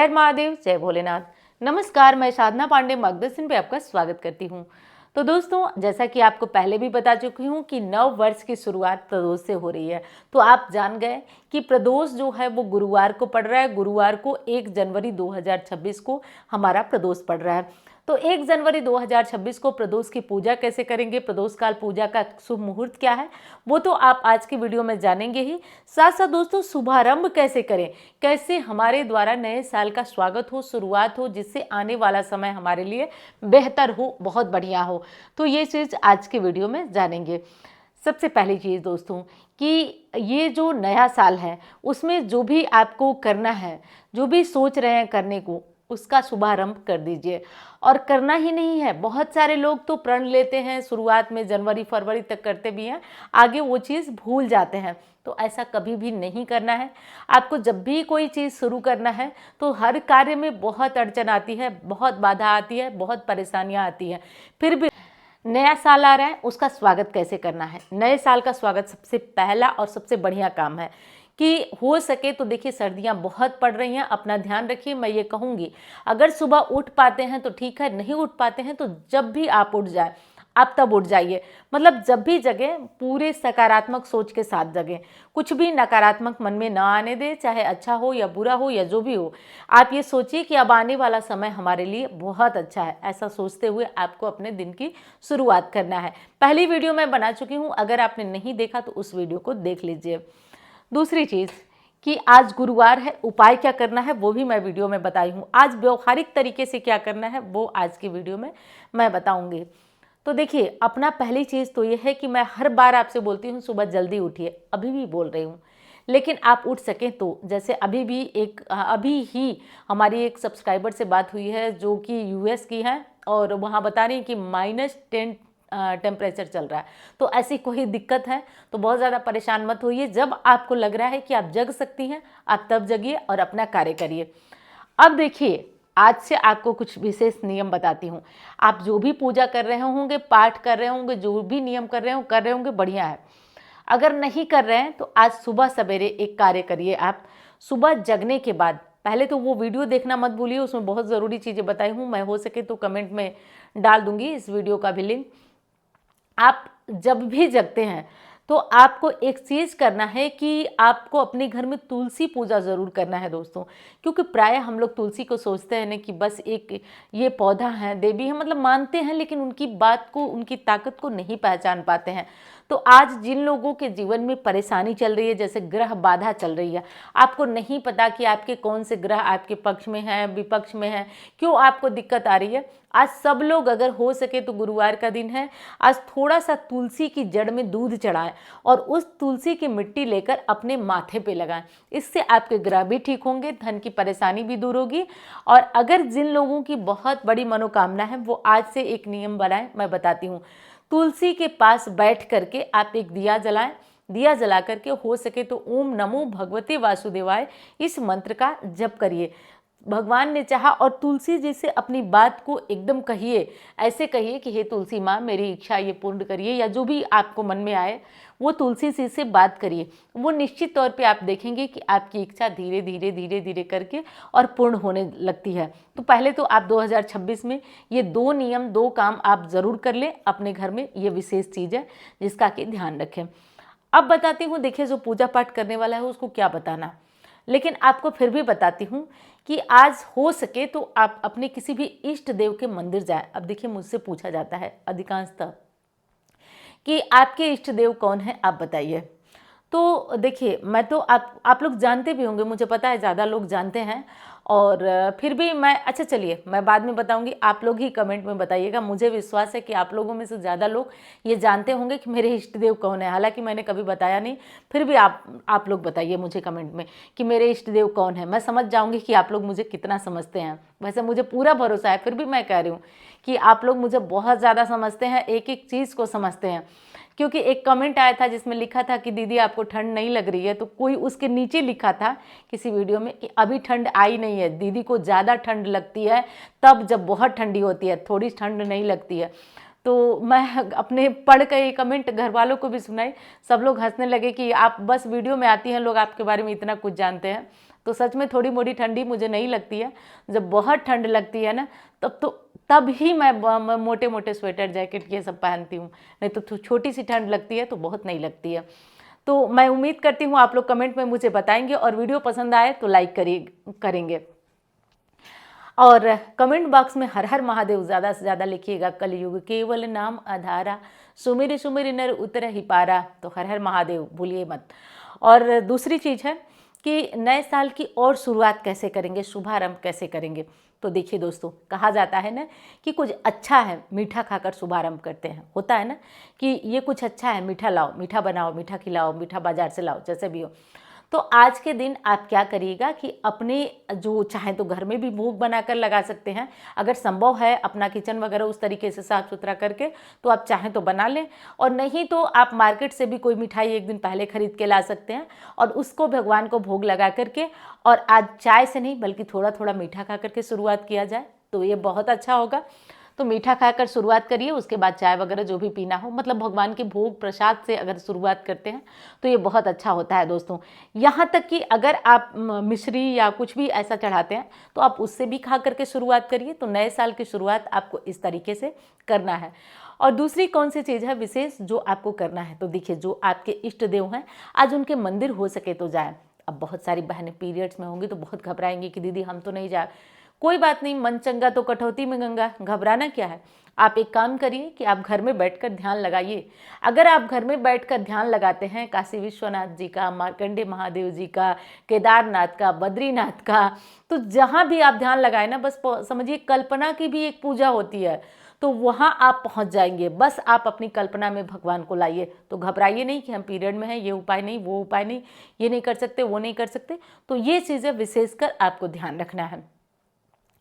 जय महादेव, जय भोलेनाथ। नमस्कार, मैं साधना पांडे मार्गदर्शन पे आपका स्वागत करती हूँ। तो दोस्तों, जैसा कि आपको पहले भी बता चुकी हूँ कि नव वर्ष की शुरुआत प्रदोष से हो रही है। तो आप जान गए कि प्रदोष जो है वो गुरुवार को पड़ रहा है। गुरुवार को 1 जनवरी 2026 को हमारा प्रदोष पड़ रहा है। तो 1 जनवरी 2026 को प्रदोष की पूजा कैसे करेंगे, प्रदोष काल पूजा का शुभ मुहूर्त क्या है, वो तो आप आज की वीडियो में जानेंगे ही। साथ साथ दोस्तों, शुभारंभ कैसे करें, कैसे हमारे द्वारा नए साल का स्वागत हो, शुरुआत हो, जिससे आने वाला समय हमारे लिए बेहतर हो, बहुत बढ़िया हो। तो ये चीज़ आज के वीडियो में जानेंगे। सबसे पहली चीज़ दोस्तों कि ये जो नया साल है उसमें जो भी आपको करना है, जो भी सोच रहे हैं करने को, उसका शुभारंभ कर दीजिए। और करना ही नहीं है, बहुत सारे लोग तो प्रण लेते हैं, शुरुआत में जनवरी फरवरी तक करते भी हैं, आगे वो चीज़ भूल जाते हैं। तो ऐसा कभी भी नहीं करना है। आपको जब भी कोई चीज़ शुरू करना है तो हर कार्य में बहुत अड़चन आती है, बहुत बाधा आती है, बहुत परेशानियां आती हैं। फिर भी नया साल आ रहा है, उसका स्वागत कैसे करना है। नए साल का स्वागत सबसे पहला और सबसे बढ़िया काम है कि हो सके तो देखिए, सर्दियां बहुत पड़ रही हैं, अपना ध्यान रखिए। मैं ये कहूँगी, अगर सुबह उठ पाते हैं तो ठीक है, नहीं उठ पाते हैं तो जब भी आप उठ जाए आप तब उठ जाइए। मतलब जब भी जगें पूरे सकारात्मक सोच के साथ जगें, कुछ भी नकारात्मक मन में ना आने दें, चाहे अच्छा हो या बुरा हो या जो भी हो। आप ये सोचिए कि अब आने वाला समय हमारे लिए बहुत अच्छा है। ऐसा सोचते हुए आपको अपने दिन की शुरुआत करना है। पहली वीडियो मैं बना चुकी हूँ, अगर आपने नहीं देखा तो उस वीडियो को देख लीजिए। दूसरी चीज़ कि आज गुरुवार है, उपाय क्या करना है वो भी मैं वीडियो में बताई हूँ। आज व्यवहारिक तरीके से क्या करना है वो आज की वीडियो में मैं बताऊँगी। तो देखिए, अपना पहली चीज़ तो ये है कि मैं हर बार आपसे बोलती हूँ सुबह जल्दी उठिए, अभी भी बोल रही हूँ, लेकिन आप उठ सकें तो। जैसे अभी ही हमारी एक सब्सक्राइबर से बात हुई है जो कि यूएस की है, और वहाँ बता रही हैं कि -10 टेम्परेचर चल रहा है। तो ऐसी कोई दिक्कत है तो बहुत ज़्यादा परेशान मत होइए। जब आपको लग रहा है कि आप जग सकती हैं, आप तब जगिए और अपना कार्य करिए। अब देखिए, आज से आपको कुछ विशेष नियम बताती हूँ। आप जो भी पूजा कर रहे होंगे, पाठ कर रहे होंगे, जो भी नियम कर रहे होंगे, बढ़िया है। अगर नहीं कर रहे हैं तो आज सुबह सवेरे एक कार्य करिए। आप सुबह जगने के बाद पहले तो वो वीडियो देखना मत भूलिए, उसमें बहुत ज़रूरी चीज़ें बताई हूँ। मैं हो सके तो कमेंट में डाल दूंगी इस वीडियो का भी लिंक। आप जब भी जगते हैं तो आपको एक चीज़ करना है कि आपको अपने घर में तुलसी पूजा ज़रूर करना है दोस्तों। क्योंकि प्रायः हम लोग तुलसी को सोचते हैं ना कि बस एक ये पौधा है, देवी है, मतलब मानते हैं, लेकिन उनकी बात को, उनकी ताकत को नहीं पहचान पाते हैं। तो आज जिन लोगों के जीवन में परेशानी चल रही है, जैसे ग्रह बाधा चल रही है, आपको नहीं पता कि आपके कौन से ग्रह आपके पक्ष में हैं, विपक्ष में हैं, क्यों आपको दिक्कत आ रही है, आज सब लोग अगर हो सके तो गुरुवार का दिन है, आज थोड़ा सा तुलसी की जड़ में दूध चढ़ाएं और उस तुलसी की मिट्टी लेकर अपने माथे पे लगाएं। इससे आपके ग्रह भी ठीक होंगे, धन की परेशानी भी दूर होगी। और अगर जिन लोगों की बहुत बड़ी मनोकामना है वो आज से एक नियम बनाएं, मैं बताती हूँ। तुलसी के पास बैठ करके आप एक दिया जलाएं। दिया जला करके हो सके तो ओम नमो भगवते वासुदेवाय इस मंत्र का जप करिए। भगवान ने चाहा और तुलसी जी से अपनी बात को एकदम कहिए, ऐसे कहिए कि हे तुलसी माँ, मेरी इच्छा ये पूर्ण करिए, या जो भी आपको मन में आए वो तुलसी जी से बात करिए। वो निश्चित तौर पे आप देखेंगे कि आपकी इच्छा धीरे धीरे धीरे धीरे करके और पूर्ण होने लगती है। तो पहले तो आप 2026 में ये 2 नियम, 2 काम आप ज़रूर कर लें अपने घर में। ये विशेष चीज़ है जिसका कि ध्यान रखें। अब बताती हूँ, देखिए, जो पूजा पाठ करने वाला है उसको क्या बताना, लेकिन आपको फिर भी बताती हूँ कि आज हो सके तो आप अपने किसी भी इष्ट देव के मंदिर जाएं। अब देखिए, मुझसे पूछा जाता है अधिकांशतः कि आपके इष्ट देव कौन है, आप बताइए। तो देखिए, मैं तो आप लोग जानते भी होंगे, मुझे पता है ज़्यादा लोग जानते हैं, और फिर भी मैं, अच्छा चलिए मैं बाद में बताऊंगी, आप लोग ही कमेंट में बताइएगा। मुझे विश्वास है कि आप लोगों में से ज़्यादा लोग ये जानते होंगे कि मेरे इष्ट देव कौन है। हालांकि मैंने कभी बताया नहीं, फिर भी आप लोग बताइए मुझे कमेंट में कि मेरे इष्ट देव कौन है। मैं समझ जाऊँगी कि आप लोग मुझे कितना समझते हैं। वैसे मुझे पूरा भरोसा है, फिर भी मैं कह रही हूँ कि आप लोग मुझे बहुत ज़्यादा समझते हैं, एक एक चीज़ को समझते हैं। क्योंकि एक कमेंट आया था जिसमें लिखा था कि दीदी आपको ठंड नहीं लग रही है, तो कोई उसके नीचे लिखा था किसी वीडियो में कि अभी ठंड आई नहीं है, दीदी को ज़्यादा ठंड लगती है तब जब बहुत ठंडी होती है, थोड़ी ठंड नहीं लगती है। तो मैं अपने पढ़ के ये कमेंट घर वालों को भी सुनाई, सब लोग हंसने लगे कि आप बस वीडियो में आती हैं, लोग आपके बारे में इतना कुछ जानते हैं। तो सच में थोड़ी मोड़ी ठंडी मुझे नहीं लगती है। जब बहुत ठंड लगती है ना तब ही मैं मोटे मोटे स्वेटर जैकेट ये सब पहनती हूँ, नहीं तो छोटी सी ठंड लगती है तो बहुत नहीं लगती है। तो मैं उम्मीद करती हूँ आप लोग कमेंट में मुझे बताएंगे और वीडियो पसंद आए तो लाइक करेंगे और कमेंट बॉक्स में हर हर महादेव ज़्यादा से ज़्यादा लिखिएगा। कलयुग केवल नाम आधारा, सुमिर सुमिर नर उतर ही पारा। तो हर हर महादेव भूलिए मत। और दूसरी चीज़ है कि नए साल की और शुरुआत कैसे करेंगे, शुभारंभ कैसे करेंगे। तो देखिए दोस्तों, कहा जाता है ना कि कुछ अच्छा है मीठा खाकर शुभारंभ करते हैं। होता है ना कि ये कुछ अच्छा है, मीठा लाओ, मीठा बनाओ, मीठा खिलाओ, मीठा बाजार से लाओ, जैसे भी हो। तो आज के दिन आप क्या करिएगा कि अपने जो चाहे तो घर में भी भोग बनाकर लगा सकते हैं, अगर संभव है अपना किचन वगैरह उस तरीके से साफ सुथरा करके तो आप चाहें तो बना लें, और नहीं तो आप मार्केट से भी कोई मिठाई एक दिन पहले खरीद के ला सकते हैं और उसको भगवान को भोग लगा करके, और आज चाय से नहीं बल्कि थोड़ा थोड़ा मीठा खा करके शुरुआत किया जाए तो ये बहुत अच्छा होगा। तो मीठा खाकर शुरुआत करिए, उसके बाद चाय वगैरह जो भी पीना हो, मतलब भगवान के भोग प्रसाद से अगर शुरुआत करते हैं तो ये बहुत अच्छा होता है दोस्तों। यहाँ तक कि अगर आप मिश्री या कुछ भी ऐसा चढ़ाते हैं तो आप उससे भी खा करके शुरुआत करिए। तो नए साल की शुरुआत आपको इस तरीके से करना है। और दूसरी कौन सी चीज़ है विशेष जो आपको करना है, तो देखिए जो आपके इष्ट देव हैं आज उनके मंदिर हो सके तो जाएं। अब बहुत सारी बहनें पीरियड्स में होंगी तो बहुत घबराएंगी कि दीदी हम तो नहीं जा। कोई बात नहीं, मन चंगा तो कटौती में गंगा, घबराना क्या है। आप एक काम करिए कि आप घर में बैठकर ध्यान लगाइए। अगर आप घर में बैठकर ध्यान लगाते हैं काशी विश्वनाथ जी का, मार्कंडे महादेव जी का, केदारनाथ का, बद्रीनाथ का, तो जहाँ भी आप ध्यान लगाए ना, बस समझिए कल्पना की भी एक पूजा होती है, तो वहाँ आप पहुँच जाएंगे। बस आप अपनी कल्पना में भगवान को लाइए। तो घबराइए नहीं कि हम पीरियड में हैं, ये उपाय नहीं, वो उपाय नहीं, ये नहीं कर सकते, वो नहीं कर सकते। तो ये चीज़ें विशेषकर आपको ध्यान रखना है।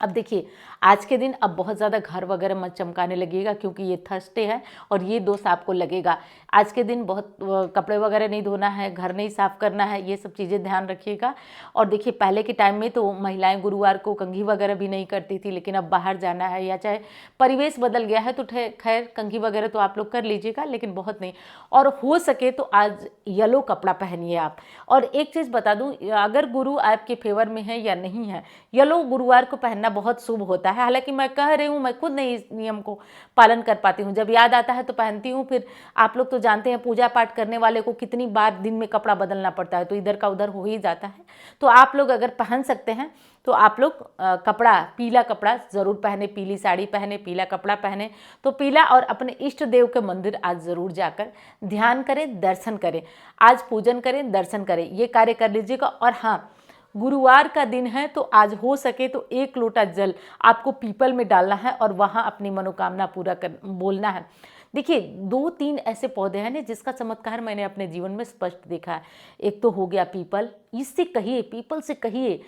अब देखिए आज के दिन अब बहुत ज़्यादा घर वगैरह मत चमकाने लगेगा क्योंकि ये थर्सडे है और ये दोष आपको लगेगा। आज के दिन बहुत कपड़े वगैरह नहीं धोना है, घर नहीं साफ़ करना है, ये सब चीज़ें ध्यान रखिएगा। और देखिए पहले के टाइम में तो महिलाएं गुरुवार को कंघी वगैरह भी नहीं करती थी, लेकिन अब बाहर जाना है या चाहे परिवेश बदल गया है तो खैर कंघी वगैरह तो आप लोग कर लीजिएगा, लेकिन बहुत नहीं। और हो सके तो आज येलो कपड़ा पहनिए आप। और एक चीज़ बता दूँ, अगर गुरु आपके फेवर में है या नहीं है, येलो गुरुवार को पहनना बहुत शुभ होता है। हालांकि मैं कह रही हूँ, मैं खुद नहीं इस नियम को पालन कर पाती हूँ, जब याद आता है तो पहनती हूँ। फिर आप लोग तो जानते हैं पूजा पाठ करने वाले को कितनी बार दिन में कपड़ा बदलना पड़ता है, तो इधर का उधर हो ही जाता है। तो आप लोग अगर पहन सकते हैं तो आप लोग कपड़ा, पीला कपड़ा ज़रूर पहने, पीली साड़ी पहने, पीला कपड़ा पहने। तो पीला, और अपने इष्ट देव के मंदिर आज ज़रूर जाकर ध्यान करें, दर्शन करें, आज पूजन करें, दर्शन करें, ये कार्य कर लीजिएगा। और हाँ, गुरुवार का दिन है तो आज हो सके तो 1 लोटा जल आपको पीपल में डालना है और वहाँ अपनी मनोकामना पूरा बोलना है। देखिए 2-3 ऐसे पौधे हैं ना जिसका चमत्कार मैंने अपने जीवन में स्पष्ट देखा है। एक तो हो गया पीपल, इससे कहिए, पीपल से कहिए।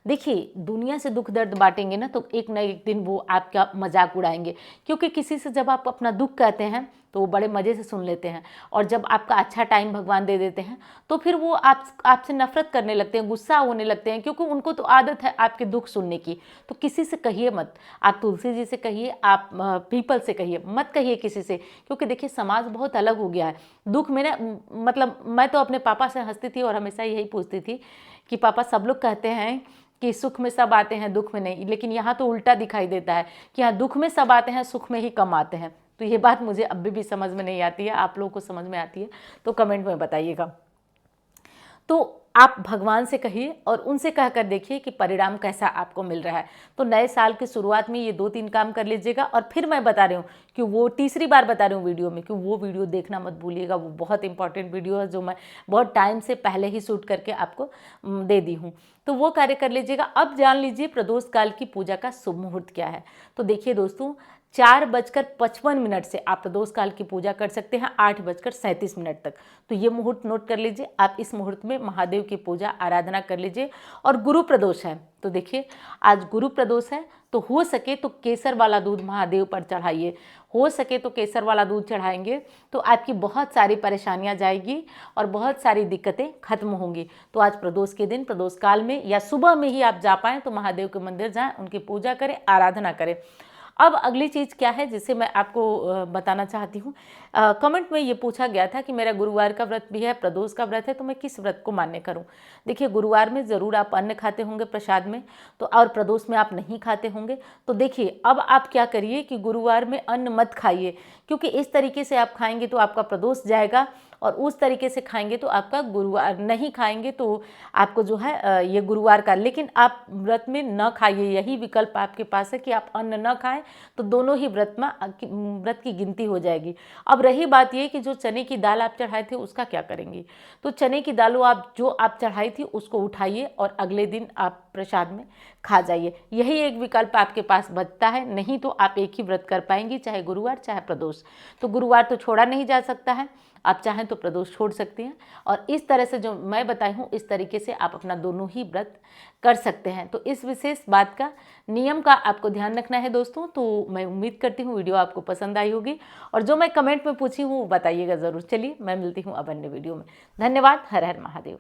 देखिए दुनिया से दुख दर्द बांटेंगे ना तो एक न एक दिन वो आपका मजाक उड़ाएंगे, क्योंकि किसी से जब आप अपना दुख कहते हैं तो वो बड़े मज़े से सुन लेते हैं, और जब आपका अच्छा टाइम भगवान दे देते हैं तो फिर वो आपसे नफरत करने लगते हैं, गुस्सा होने लगते हैं, क्योंकि उनको तो आदत है आपके दुख सुनने की। तो किसी से कहिए मत, आप तुलसी जी से कहिए, आप पीपल से कहिए, मत कहिए किसी से, क्योंकि देखिए समाज बहुत अलग हो गया है दुख में ना। मतलब मैं तो अपने पापा से हंसती थी और हमेशा यही पूछती थी कि पापा सब लोग कहते हैं कि सुख में सब आते हैं दुख में नहीं, लेकिन यहाँ तो उल्टा दिखाई देता है कि यहाँ दुख में सब आते हैं, सुख में ही कम आते हैं। तो ये बात मुझे अभी भी समझ में नहीं आती है, आप लोगों को समझ में आती है तो कमेंट में बताइएगा। तो आप भगवान से कहिए और उनसे कहकर देखिए कि परिणाम कैसा आपको मिल रहा है। तो नए साल की शुरुआत में ये 2-3 काम कर लीजिएगा। और फिर मैं बता रही हूँ कि वो तीसरी बार बता रही हूँ वीडियो में कि वो वीडियो देखना मत भूलिएगा, वो बहुत इंपॉर्टेंट वीडियो है जो मैं बहुत टाइम से पहले ही शूट करके आपको दे दी हूँ। तो वो कार्य कर लीजिएगा। अब जान लीजिए प्रदोष काल की पूजा का शुभ मुहूर्त क्या है। तो देखिए दोस्तों 4:55 से आप प्रदोष काल की पूजा कर सकते हैं 8:37 तक। तो ये मुहूर्त नोट कर लीजिए। आप इस मुहूर्त में महादेव की पूजा आराधना कर लीजिए। और गुरु प्रदोष है तो देखिए आज गुरु प्रदोष है, तो हो सके तो केसर वाला दूध महादेव पर चढ़ाइए। हो सके तो केसर वाला दूध चढ़ाएंगे तो आपकी बहुत सारी परेशानियां जाएगी और बहुत सारी दिक्कतें खत्म होंगी। तो आज प्रदोष के दिन, प्रदोष काल में या सुबह में ही आप जा पाएँ तो महादेव के मंदिर जाएँ, उनकी पूजा करें, आराधना करें। अब अगली चीज़ क्या है जिसे मैं आपको बताना चाहती हूँ। कमेंट में ये पूछा गया था कि मेरा गुरुवार का व्रत भी है, प्रदोष का व्रत है, तो मैं किस व्रत को मान्य करूं। देखिए, गुरुवार में ज़रूर आप अन्न खाते होंगे प्रसाद में, तो और प्रदोष में आप नहीं खाते होंगे। तो देखिए, अब आप क्या करिए कि गुरुवार में अन्न मत खाइए, क्योंकि इस तरीके से आप खाएंगे तो आपका प्रदोष जाएगा, और उस तरीके से खाएंगे तो आपका गुरुवार, नहीं खाएंगे तो आपको जो है ये गुरुवार का, लेकिन आप व्रत में न खाइए, यही विकल्प आपके पास है कि आप अन्न न खाएं, तो दोनों ही व्रत की गिनती हो जाएगी। अब रही बात ये कि जो चने की दाल आप चढ़ाए थे उसका क्या करेंगी। तो चने की दाल जो आप चढ़ाई थी उसको उठाइए और अगले दिन आप प्रसाद में खा जाइए। यही एक विकल्प आपके पास बचता है, नहीं तो आप एक ही व्रत कर पाएंगी, चाहे गुरुवार चाहे प्रदोष। तो गुरुवार तो छोड़ा नहीं जा सकता है, आप चाहें तो प्रदोष छोड़ सकती हैं। और इस तरह से जो मैं बताई हूँ, इस तरीके से आप अपना दोनों ही व्रत कर सकते हैं। तो इस विशेष बात का, नियम का आपको ध्यान रखना है दोस्तों। तो मैं उम्मीद करती हूँ वीडियो आपको पसंद आई होगी, और जो मैं कमेंट में पूछी हूँ वो बताइएगा ज़रूर। चलिए, मैं मिलती हूँ अब अन्य वीडियो में। धन्यवाद। हर हर महादेव।